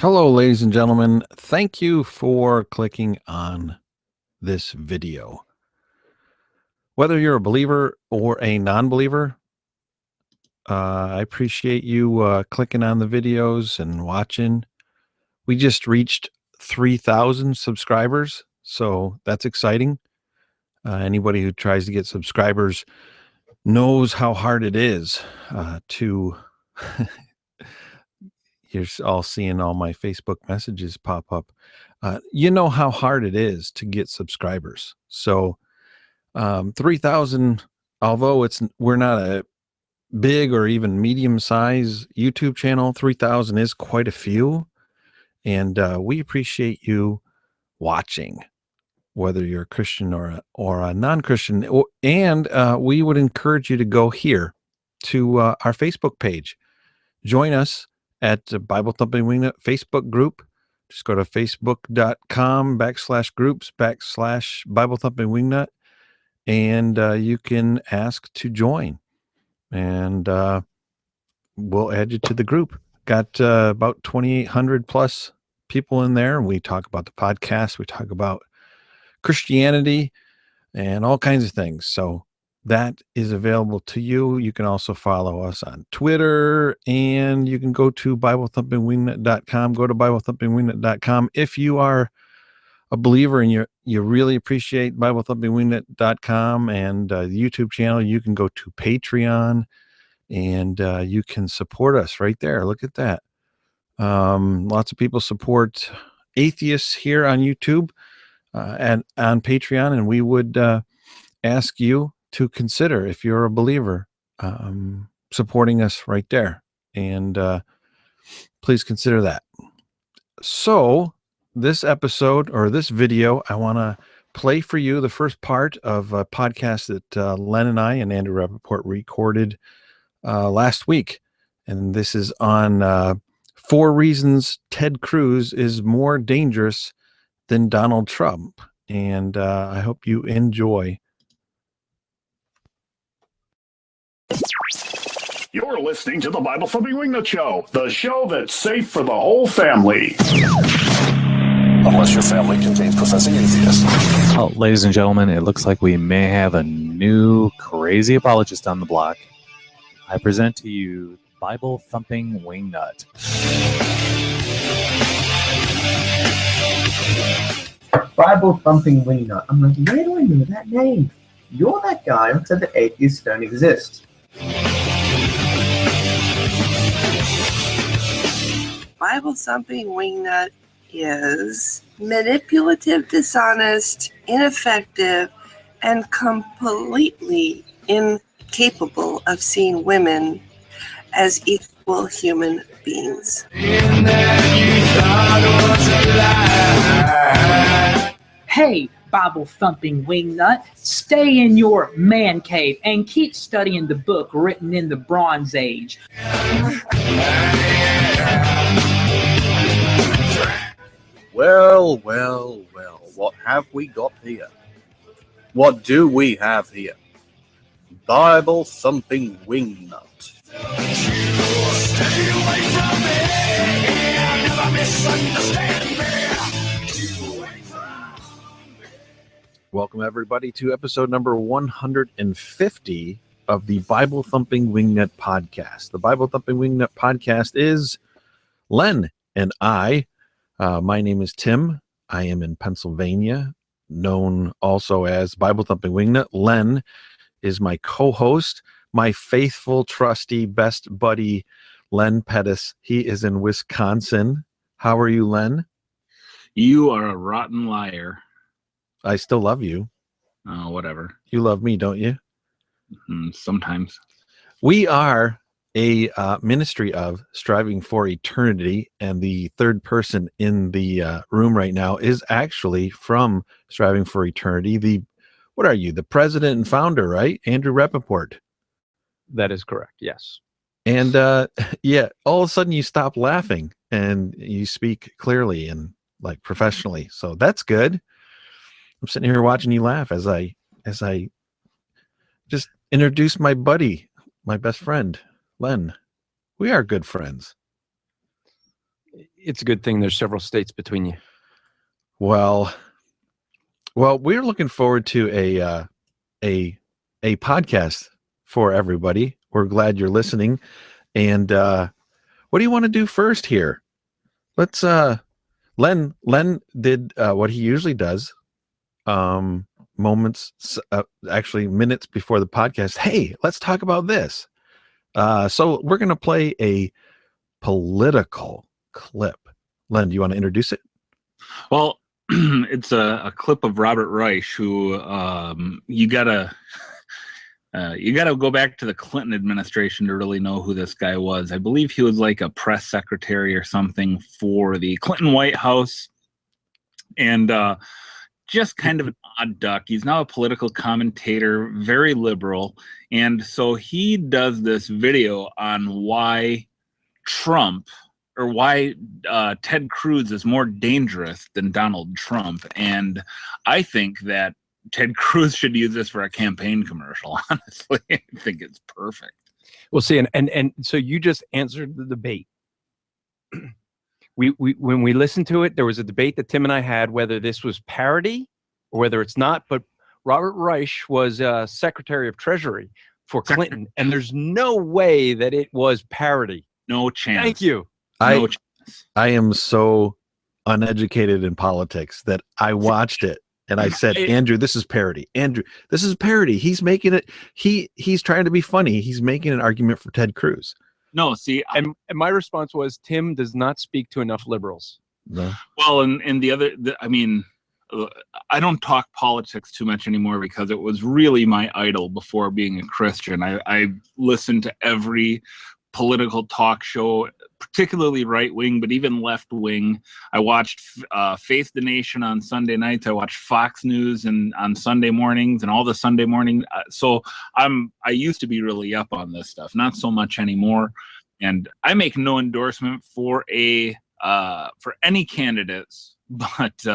Hello, ladies and gentlemen. Thank you for clicking on this video. Whether you're a believer or a non-believer, I appreciate you clicking on the videos and watching. We just reached 3,000 subscribers, so that's exciting. Anybody who tries to get subscribers knows how hard it is to... You're all seeing all my Facebook messages pop up. You know how hard it is to get subscribers. So 3,000, although we're not a big or even medium size YouTube channel, 3,000 is quite a few. And we appreciate you watching, whether you're a Christian or a non-Christian. And we would encourage you to go here to our Facebook page. Join us at the Bible Thumping Wingnut Facebook group. Just go to facebook.com/groups/Bible Thumping Wingnut, and you can ask to join, and we'll add you to the group. Got about 2,800 plus people in there. We talk about the podcast. We talk about Christianity and all kinds of things. So that is available to you. You can also follow us on Twitter, and you can go to BibleThumpingWingnut.com. Go to BibleThumpingWingnut.com. If you are a believer and you really appreciate BibleThumpingWingnut.com and the YouTube channel, you can go to Patreon, and you can support us right there. Look at that. Lots of people support atheists here on YouTube and on Patreon, and we would ask you to consider, if you're a believer, supporting us right there. And please consider that. So this episode, or this video, I want to play for you the first part of a podcast that Len and I and Andrew Rappaport recorded last week. And this is on 4 reasons Ted Cruz is more dangerous than Donald Trump. And I hope you enjoy. You're listening to the Bible Thumping Wingnut Show, the show that's safe for the whole family. Unless your family contains professing atheists. Well, ladies and gentlemen, it looks like we may have a new crazy apologist on the block. I present to you Bible Thumping Wingnut. Bible Thumping Wingnut. I'm like, where do I know that name? You're that guy who said that atheists don't exist. Bible Thumping Wingnut is manipulative, dishonest, ineffective, and completely incapable of seeing women as equal human beings. Hey, Bible Thumping Wingnut, stay in your man cave and keep studying the book written in the Bronze Age. Well, what have we got here? What do we have here? Bible Thumping Wingnut. Stay away from me, never misunderstand me. Welcome, everybody, to episode number 150 of the Bible Thumping Wingnut podcast. The Bible Thumping Wingnut podcast is Len and I. My name is Tim. I am in Pennsylvania, known also as Bible Thumping Wingnut. Len is my co-host, my faithful, trusty, best buddy, Len Pettis. He is in Wisconsin. How are you, Len? You are a rotten liar. I still love you. Oh, whatever. You love me, don't you? Sometimes. We are a ministry of Striving for Eternity, and the third person in the room right now is actually from Striving for Eternity. What are you? The president and founder, right? Andrew Rappaport. That is correct, yes. And yeah, all of a sudden you stop laughing and you speak clearly and like professionally. So that's good. I'm sitting here watching you laugh as I just introduce my buddy, my best friend, Len. We are good friends. It's a good thing there's several states between you. Well, we're looking forward to a podcast for everybody. We're glad you're listening. And what do you want to do first here? Let's Len did what he usually does. Actually minutes before the podcast. Hey, let's talk about this. So we're going to play a political clip. Len, do you want to introduce it? Well, it's a clip of Robert Reich, who you gotta go back to the Clinton administration to really know who this guy was. I believe he was like a press secretary or something for the Clinton White House, and just kind of an odd duck. He's now a political commentator, very liberal, and so he does this video on why Ted Cruz is more dangerous than Donald Trump. And I think that Ted Cruz should use this for a campaign commercial. Honestly, I think it's perfect. Well, see, and so you just answered the debate. When we listened to it, there was a debate that Tim and I had whether this was parody or whether it's not. But Robert Reich was Secretary of Treasury for Clinton, and there's no way that it was parody. No chance. Thank you. I am so uneducated in politics that I watched it and I said, Andrew, this is parody. Andrew, this is parody. He's making it. He's trying to be funny. He's making an argument for Ted Cruz. No, see, and my response was, Tim does not speak to enough liberals. No. Well, and I mean, I don't talk politics too much anymore because it was really my idol before being a Christian. I listened to every political talk show, particularly right wing, but even left wing. I watched Face the Nation on Sunday nights. I watched Fox News on Sunday mornings and all the Sunday morning. So I used to be really up on this stuff, not so much anymore. And I make no endorsement for any candidates, but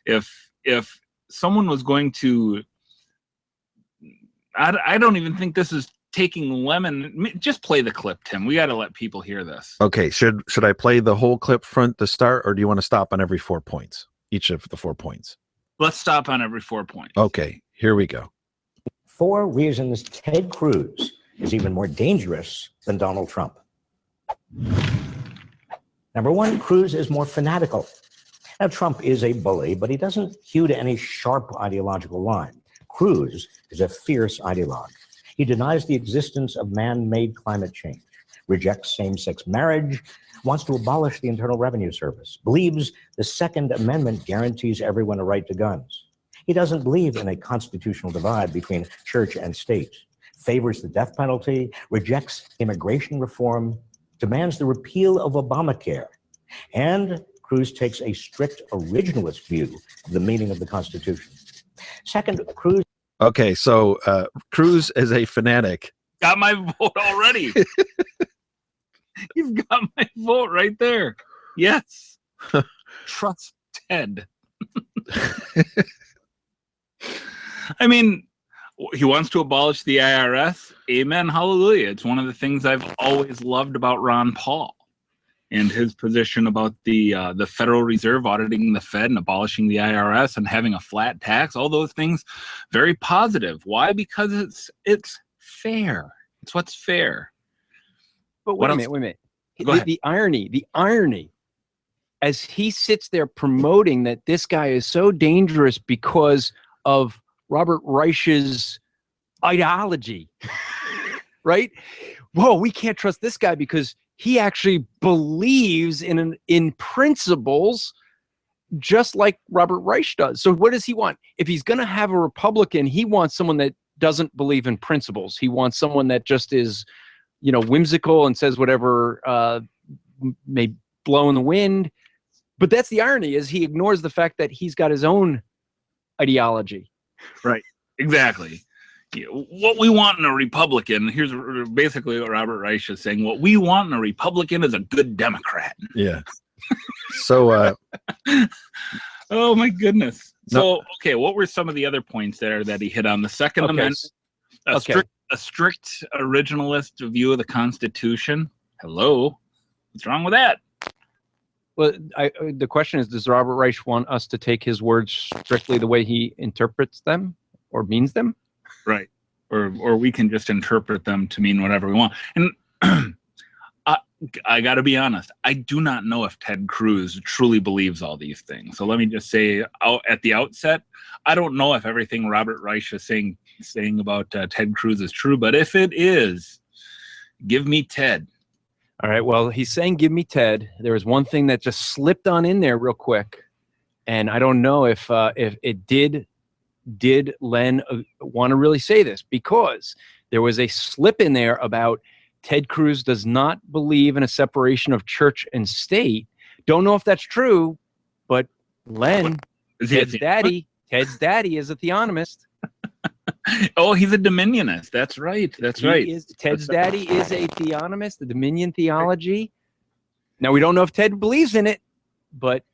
if someone was going to, I don't even think this is taking lemon. Just play the clip, Tim. We got to let people hear this. Okay, should I play the whole clip front to start, or do you want to stop on every 4 points, each of the 4 points? Let's stop on every 4 points. Okay, here we go. 4 reasons Ted Cruz is even more dangerous than Donald Trump. Number 1, Cruz is more fanatical. Now, Trump is a bully, but he doesn't hew to any sharp ideological line. Cruz is a fierce ideologue. He denies the existence of man-made climate change, rejects same-sex marriage, wants to abolish the Internal Revenue Service, believes the Second Amendment guarantees everyone a right to guns. He doesn't believe in a constitutional divide between church and state, favors the death penalty, rejects immigration reform, demands the repeal of Obamacare, and Cruz takes a strict originalist view of the meaning of the Constitution. Second, Cruz. Okay, so Cruz is a fanatic. Got my vote already. You've got my vote right there. Yes. Trust Ted. I mean, he wants to abolish the IRS. Amen. Hallelujah. It's one of the things I've always loved about Ron Paul and his position about the Federal Reserve auditing the Fed and abolishing the IRS and having a flat tax. All those things, very positive. Why? Because it's fair. It's what's fair. But wait a minute. The irony, as he sits there promoting that this guy is so dangerous because of Robert Reich's ideology, right? Whoa, we can't trust this guy because he actually believes in principles just like Robert Reich does. So what does he want? If he's going to have a Republican, he wants someone that doesn't believe in principles. He wants someone that just is, whimsical and says whatever may blow in the wind. But that's the irony, is he ignores the fact that he's got his own ideology. Right. Exactly. What we want in a Republican, here's basically what Robert Reich is saying. What we want in a Republican is a good Democrat. Yeah. So, oh my goodness. So, okay, what were some of the other points there that he hit on? The Second Amendment, a strict originalist view of the Constitution. Hello, what's wrong with that? Well, the question is, does Robert Reich want us to take his words strictly the way he interprets them or means them? Right. Or we can just interpret them to mean whatever we want. And I got to be honest, I do not know if Ted Cruz truly believes all these things. So let me just say at the outset, I don't know if everything Robert Reich is saying about Ted Cruz is true, but if it is, give me Ted. All right. Well, he's saying, give me Ted. There was one thing that just slipped on in there real quick. And I don't know if it did Len want to really say this, because there was a slip in there about Ted Cruz does not believe in a separation of church and state. Don't know if that's true, but Len, Ted's daddy is a theonomist. Oh, he's a dominionist. That's right. That's right. Ted's daddy is a theonomist, the Dominion theology. Now, we don't know if Ted believes in it, but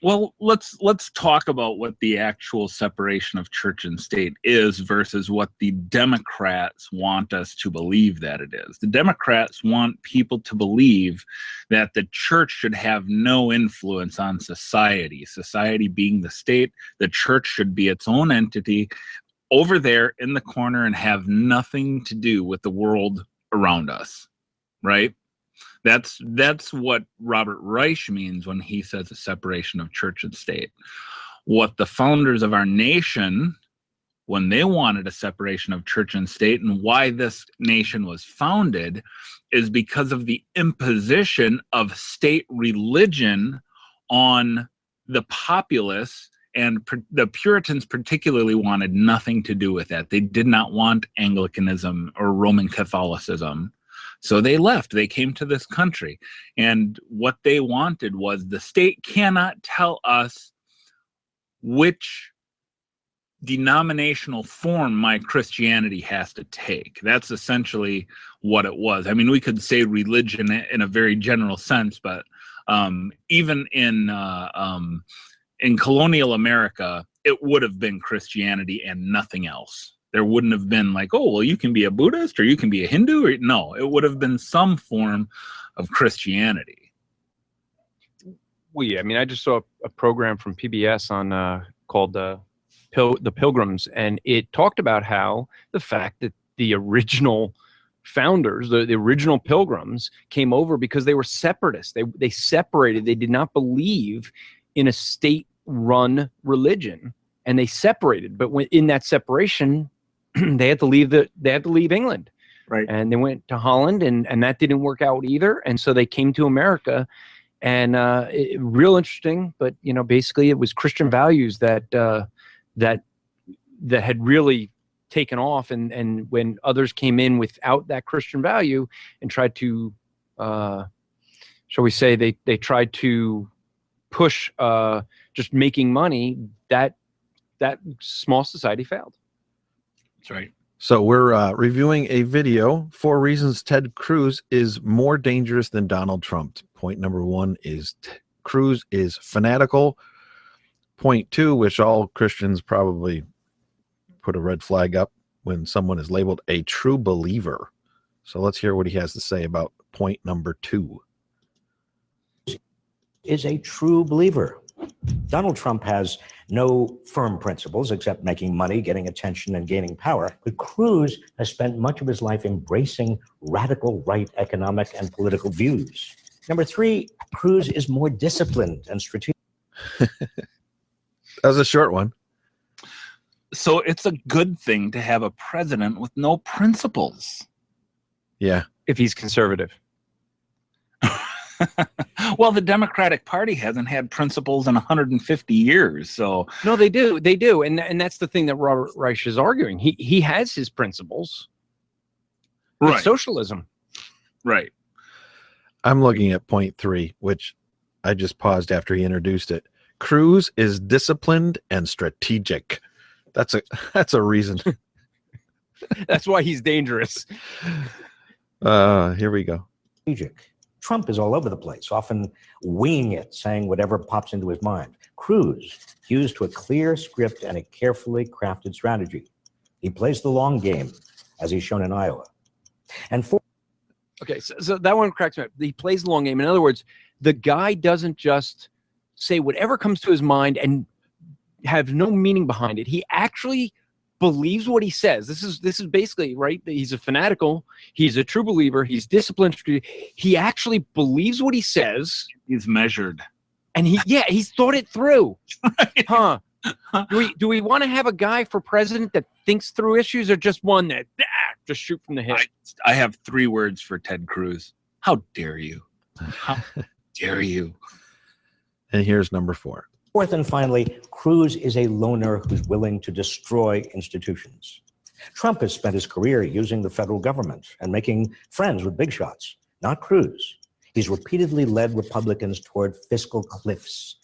well, let's talk about what the actual separation of church and state is versus what the Democrats want us to believe that it is. The Democrats want people to believe that the church should have no influence on society. Society being the state, the church should be its own entity over there in the corner and have nothing to do with the world around us, right? That's what Robert Reich means when he says a separation of church and state. What the founders of our nation, when they wanted a separation of church and state, and why this nation was founded, is because of the imposition of state religion on the populace. And the Puritans particularly wanted nothing to do with that. They did not want Anglicanism or Roman Catholicism. So they left. They came to this country. And what they wanted was the state cannot tell us which denominational form my Christianity has to take. That's essentially what it was. I mean, we could say religion in a very general sense, but even in colonial America, it would have been Christianity and nothing else. There wouldn't have been like, oh, well, you can be a Buddhist or you can be a Hindu. Or, no, it would have been some form of Christianity. Well, yeah, I mean, I just saw a program from PBS on called The Pilgrims, and it talked about how the fact that the original founders, the original Pilgrims, came over because they were separatists. They separated. They did not believe in a state-run religion, and they separated. But in that separation, they had to leave England, right? And they went to Holland, and that didn't work out either. And so they came to America, and real interesting. But basically, it was Christian values that had really taken off. And when others came in without that Christian value and tried to, shall we say, they tried to push just making money, that small society failed. That's right. So we're reviewing a video, 4 reasons Ted Cruz is more dangerous than Donald Trump. Point number 1 is Cruz is fanatical. Point 2, which all Christians probably put a red flag up when someone is labeled a true believer. So let's hear what he has to say about point number 2. Is a true believer. Donald Trump has no firm principles except making money, getting attention, and gaining power. But Cruz has spent much of his life embracing radical right economic and political views. Number 3, Cruz is more disciplined and strategic. That was a short one. So it's a good thing to have a president with no principles. Yeah. If he's conservative. Well, the Democratic Party hasn't had principles in 150 years. So no, they do. They do. And that's the thing that Robert Reich is arguing. He has his principles. Right. It's socialism. Right. I'm looking at point 3, which I just paused after he introduced it. Cruz is disciplined and strategic. That's a reason. That's why he's dangerous. Here we go. Strategic. Trump is all over the place, often winging it, saying whatever pops into his mind. Cruz hews to a clear script and a carefully crafted strategy. He plays the long game, as he's shown in Iowa. And Okay, so that one cracks me up. He plays the long game. In other words, the guy doesn't just say whatever comes to his mind and have no meaning behind it. He actually believes what he says. This is basically right. He's a fanatical. He's a true believer. He's disciplined. He actually believes what he says. He's measured, and he's thought it through. Huh? Do we want to have a guy for president that thinks through issues, or just one that just shoot from the hip? I have 3 words for Ted Cruz. How dare you? How dare you? And here's number 4. Fourth and finally, Cruz is a loner who's willing to destroy institutions. Trump has spent his career using the federal government and making friends with big shots, not Cruz. He's repeatedly led Republicans toward fiscal cliffs.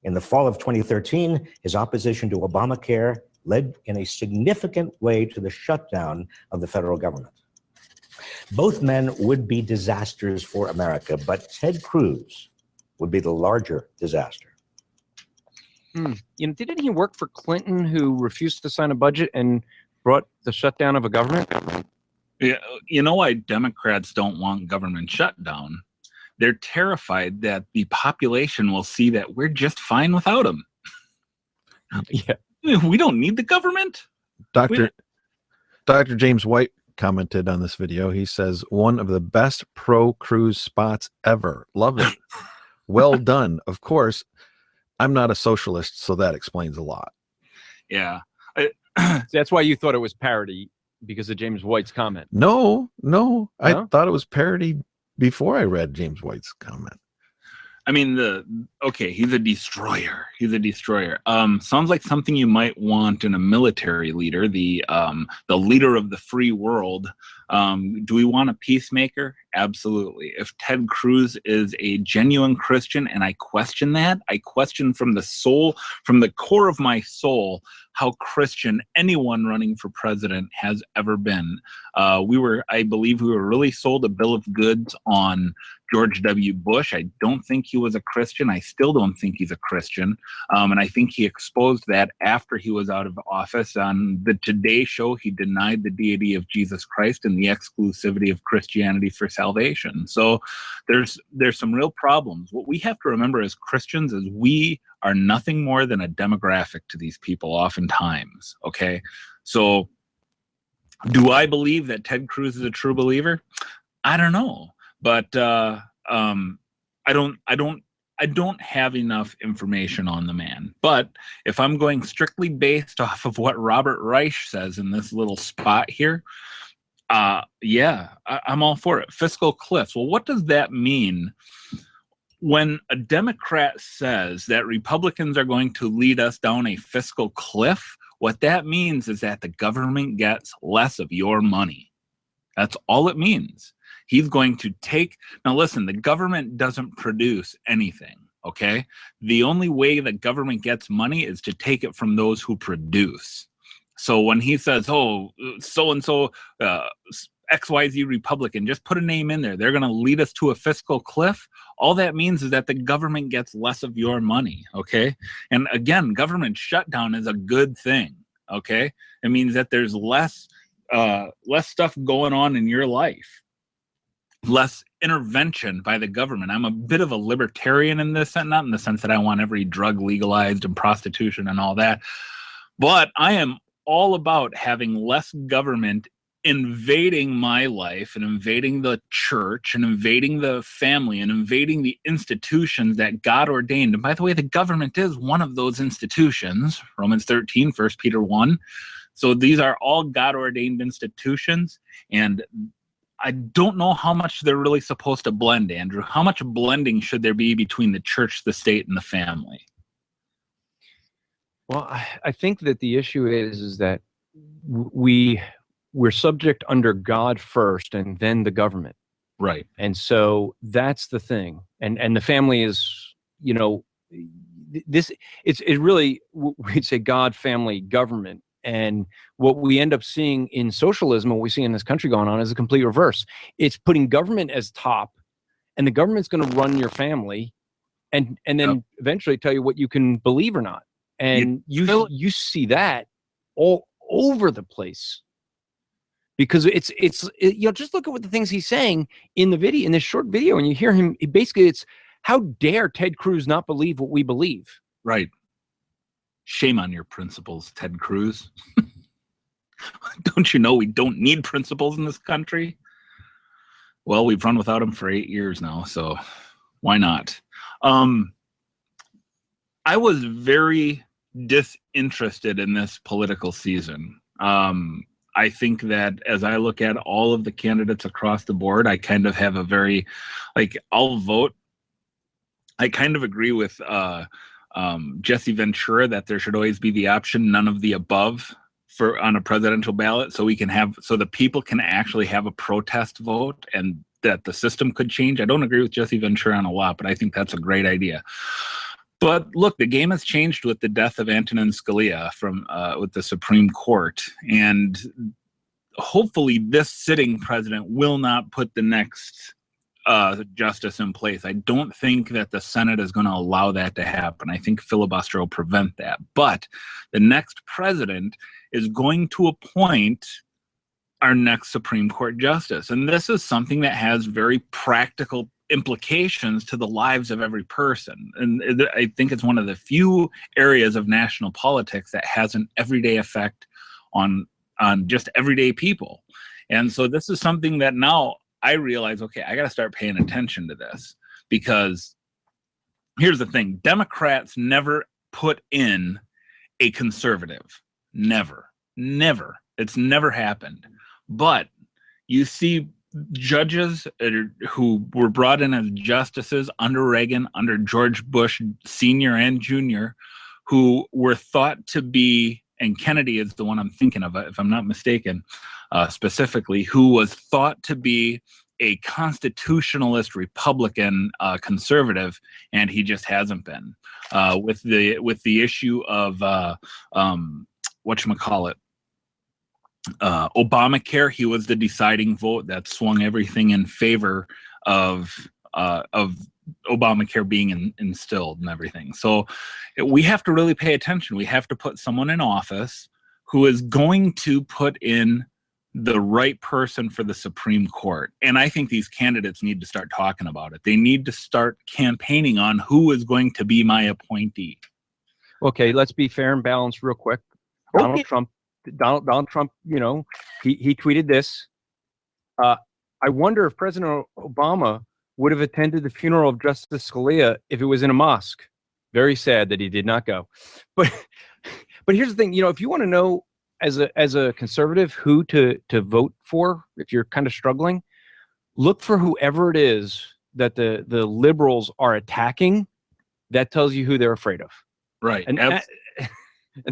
In the fall of 2013, his opposition to Obamacare led in a significant way to the shutdown of the federal government. Both men would be disasters for America, but Ted Cruz would be the larger disaster. Didn't he work for Clinton, who refused to sign a budget and brought the shutdown of a government? Yeah, you know why Democrats don't want government shutdown? They're terrified that the population will see that we're just fine without them. Yeah, we don't need the government. Dr. James White commented on this video. He says, one of the best pro-Cruz spots ever. Love it. Well done. Of course, I'm not a socialist, so that explains a lot. Yeah. That's why you thought it was parody, because of James White's comment. No. I thought it was parody before I read James White's comment. I mean, he's a destroyer. Sounds like something you might want in a military leader, the leader of the free world. Do we want a peacemaker? Absolutely. If Ted Cruz is a genuine Christian, and I question that, I question from the soul, from the core of my soul, how Christian anyone running for president has ever been. I believe we were really sold a bill of goods on George W. Bush. I don't think he was a Christian. I still don't think he's a Christian. And I think he exposed that after he was out of office. On the Today Show, he denied the deity of Jesus Christ and the exclusivity of Christianity for salvation. So there's some real problems. What we have to remember as Christians is we are nothing more than a demographic to these people oftentimes. Okay. So do I believe that Ted Cruz is a true believer? I don't know. But I don't have enough information on the man. But if I'm going strictly based off of what Robert Reich says in this little spot here, I'm all for it. Fiscal cliffs. Well, what does that mean? When a Democrat says that Republicans are going to lead us down a fiscal cliff, what that means is that the government gets less of your money. That's all it means. He's going to take, now listen, the government doesn't produce anything, okay? The only way the government gets money is to take it from those who produce. So when he says, so-and-so, XYZ Republican, just put a name in there, they're going to lead us to a fiscal cliff, all that means is that the government gets less of your money, okay? And again, government shutdown is a good thing, okay? It means that there's less stuff going on in your life. Less intervention by the government. I'm a bit of a libertarian in this, not in the sense that I want every drug legalized and prostitution and all that, but I am all about having less government invading my life and invading the church and invading the family and invading the institutions that God ordained. And by the way, the government is one of those institutions, Romans 13, 1 Peter 1. So these are all God ordained institutions, and I don't know how much they're really supposed to blend, Andrew. How much blending should there be between the church, the state, and the family? Well, I think that the issue is that we're subject under God first and then the government. Right. And so that's the thing. And the family is, it's really, we'd say God, family, government. And what we end up seeing in socialism, what we see in this country going on, is a complete reverse. It's putting government as top, and the government's going to run your family, and then eventually tell you what you can believe or not. And you see that all over the place. because just look at what the things he's saying in the video, in this short video, and you hear him. Basically, it's how dare Ted Cruz not believe what we believe? Right. Shame on your principles, Ted Cruz. Don't you know we don't need principles in this country? Well, we've run without them for 8 years now, so why not? I was very disinterested in this political season. I think that as I look at all of the candidates across the board, I kind of have a very, I'll vote. I kind of agree with Jesse Ventura that there should always be the option, none of the above, on a presidential ballot, so the people can actually have a protest vote, and that the system could change. I don't agree with Jesse Ventura on a lot, but I think that's a great idea. But look, the game has changed with the death of Antonin Scalia with the Supreme Court, and hopefully this sitting president will not put the next justice in place. I don't think that the Senate is going to allow that to happen. I think filibuster will prevent that. But the next president is going to appoint our next Supreme Court justice. And this is something that has very practical implications to the lives of every person. And I think it's one of the few areas of national politics that has an everyday effect on just everyday people. And so this is something that now I realize, okay, I got to start paying attention to this, because here's the thing. Democrats never put in a conservative. Never. It's never happened. But you see judges who were brought in as justices under Reagan, under George Bush Sr. and Jr., who were thought to be, and Kennedy is the one I'm thinking of, if I'm not mistaken, specifically, who was thought to be a constitutionalist Republican conservative, and he just hasn't been. With the issue of whatchamacallit, Obamacare, he was the deciding vote that swung everything in favor of Obamacare being instilled and everything. So we have to really pay attention. We have to put someone in office who is going to put in the right person for the Supreme Court. And I think these candidates need to start talking about it. They need to start campaigning on who is going to be my appointee. Okay, let's be fair and balanced real quick. Donald Trump, he tweeted this. I wonder if President Obama would have attended the funeral of Justice Scalia if it was in a mosque. Very sad that he did not go. But here's the thing, if you want to know as a conservative who to vote for, if you're kind of struggling, look for whoever it is that the liberals are attacking. That tells you who they're afraid of. Right. And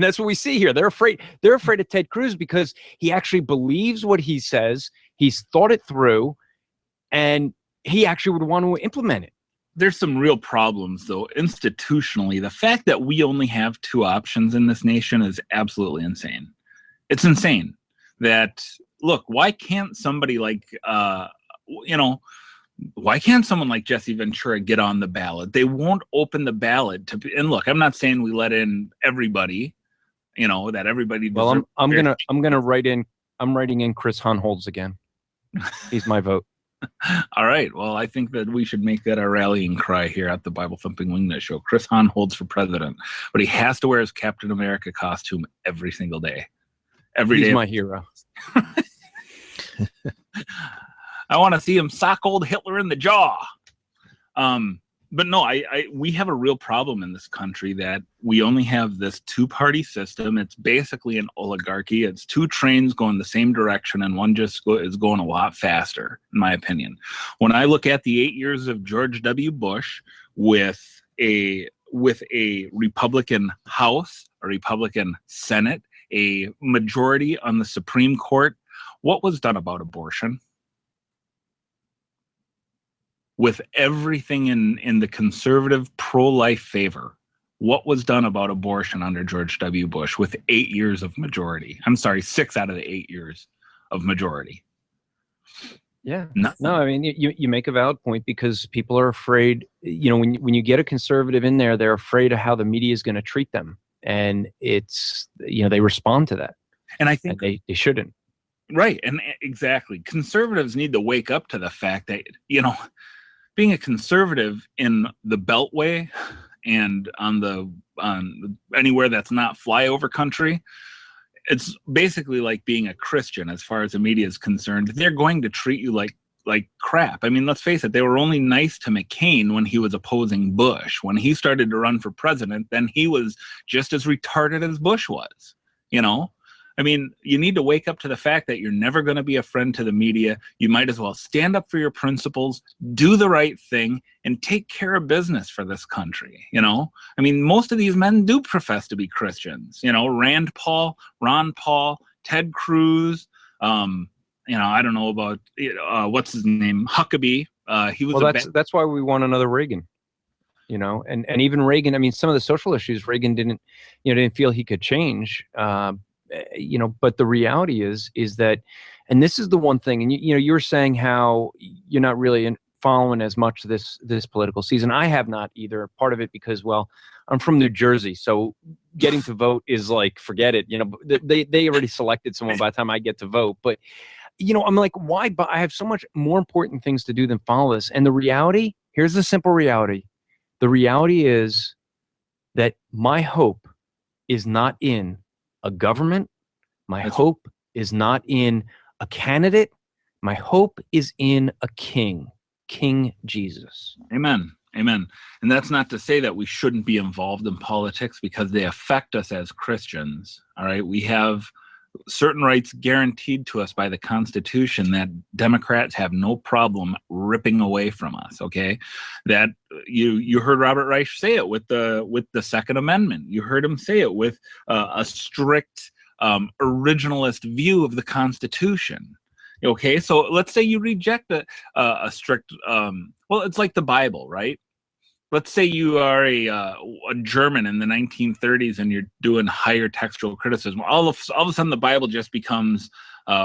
that's what we see here. They're afraid of Ted Cruz because he actually believes what he says. He's thought it through, and he actually would want to implement it. There's some real problems, though, institutionally. The fact that we only have two options in this nation is absolutely insane. It's insane that, look, why can't somebody like, why can't someone like Jesse Ventura get on the ballot? They won't open the ballot and look, I'm not saying we let in everybody, that everybody. Well, I'm writing in Chris Honholz again. He's my vote. All right. Well, I think that we should make that our rallying cry here at the Bible Thumping Wingnut Show. Chris Honholz for president, but he has to wear his Captain America costume every single day. He's my hero. I want to see him sock old Hitler in the jaw. But no, we have a real problem in this country that we only have this two-party system. It's basically an oligarchy. It's two trains going the same direction, and one just is going a lot faster, in my opinion. When I look at the 8 years of George W. Bush with a Republican House, a Republican Senate, a majority on the Supreme Court, what was done about abortion? With everything in the conservative pro-life favor, what was done about abortion under George W. Bush with 8 years of majority? I'm sorry, 6 out of the 8 years of majority. Yeah. Nothing. No, I mean, you make a valid point because people are afraid, when you get a conservative in there, they're afraid of how the media is going to treat them. And it's, they respond to that. And I think they shouldn't. Right. And exactly. Conservatives need to wake up to the fact that, being a conservative in the Beltway and on anywhere that's not flyover country, it's basically like being a Christian as far as the media is concerned. They're going to treat you like crap. I mean, let's face it, they were only nice to McCain when he was opposing Bush. When he started to run for president, then he was just as retarded as Bush was, I mean, you need to wake up to the fact that you're never going to be a friend to the media. You might as well stand up for your principles, do the right thing, and take care of business for this country. I mean, most of these men do profess to be Christians. Rand Paul, Ron Paul, Ted Cruz. I don't know about what's his name, Huckabee. He was. Well, that's why we want another Reagan. And even Reagan. I mean, some of the social issues Reagan didn't feel he could change. But the reality is that, and this is the one thing, and you're saying how you're not really following as much this political season. I have not either. Part of it because, well, I'm from New Jersey, so getting to vote is like, forget it. They already selected someone by the time I get to vote. But I'm like, why? But I have so much more important things to do than follow this. And the reality, here's the simple reality. The reality is that my hope is not in a government. My hope is not in a candidate. My hope is in a king, King Jesus. Amen. Amen. And that's not to say that we shouldn't be involved in politics, because they affect us as Christians. All right. We have certain rights guaranteed to us by the Constitution that Democrats have no problem ripping away from us. Okay, that you heard Robert Reich say it with the Second Amendment. You heard him say it with a strict originalist view of the Constitution. Okay, so let's say you reject a strict. Well, it's like the Bible, right? Let's say you are a German in the 1930s and you're doing higher textual criticism. All of a sudden, the Bible just becomes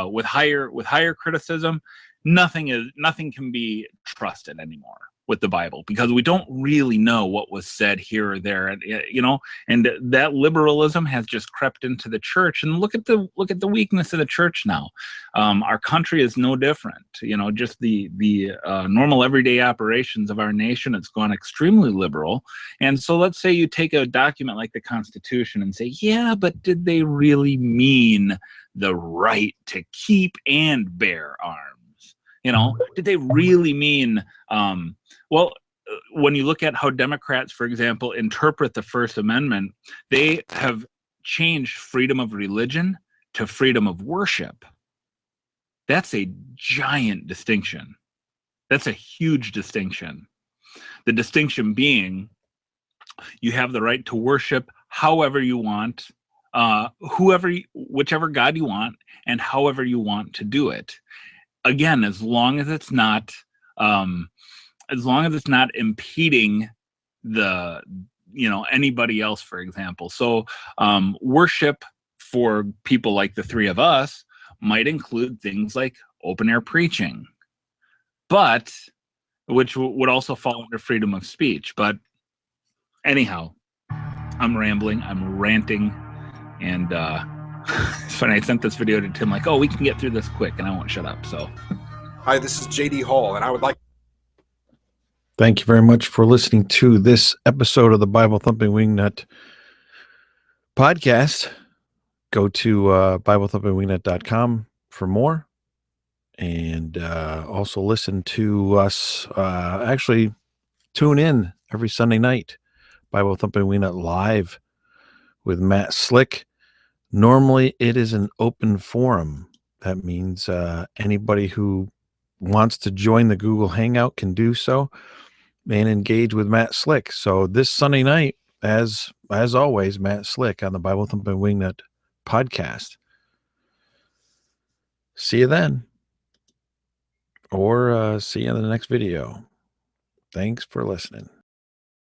with higher criticism. Nothing can be trusted anymore with the Bible, because we don't really know what was said here or there, and that liberalism has just crept into the church. And look at the weakness of the church now. Our country is no different. Just the normal everyday operations of our nation, it's gone extremely liberal. And so let's say you take a document like the Constitution and say, yeah, but did they really mean the right to keep and bear arms? Did they really mean, when you look at how Democrats, for example, interpret the First Amendment, they have changed freedom of religion to freedom of worship. That's a giant distinction. That's a huge distinction. The distinction being, you have the right to worship however you want, whichever God you want, and however you want to do it. Again, as long as it's not impeding anybody else, for example. So worship for people like the three of us might include things like open air preaching, but which would also fall under freedom of speech. But anyhow, I'm rambling, I'm ranting, and it's funny, I sent this video to Tim like, oh, we can get through this quick, and I won't shut up. So, hi, this is JD Hall, and I would like. Thank you very much for listening to this episode of the Bible Thumping Wingnut podcast. Go to BibleThumpingWingnut.com for more, and also listen to us. Actually, tune in every Sunday night, Bible Thumping Wingnut Live with Matt Slick. Normally, it is an open forum. That means anybody who wants to join the Google Hangout can do so and engage with Matt Slick. So this Sunday night, as always, Matt Slick on the Bible Thumping Wingnut podcast. See you then, or see you in the next video. Thanks for listening.